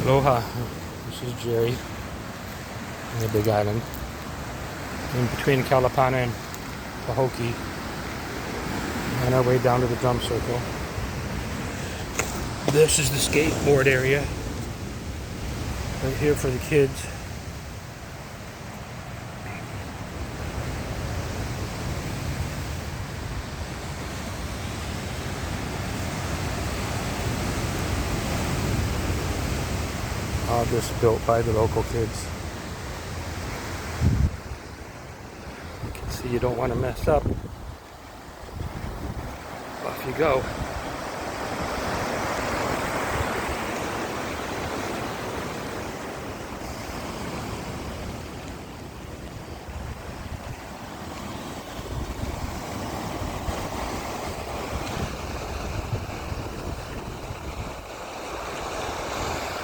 Aloha, this is Jerry in the Big Island, in between Kalapana and Pahokee, on our way down to the drum circle. This is the skateboard area, right here for the kids. All just built by the local kids. You can see you don't want to mess up. Off you go.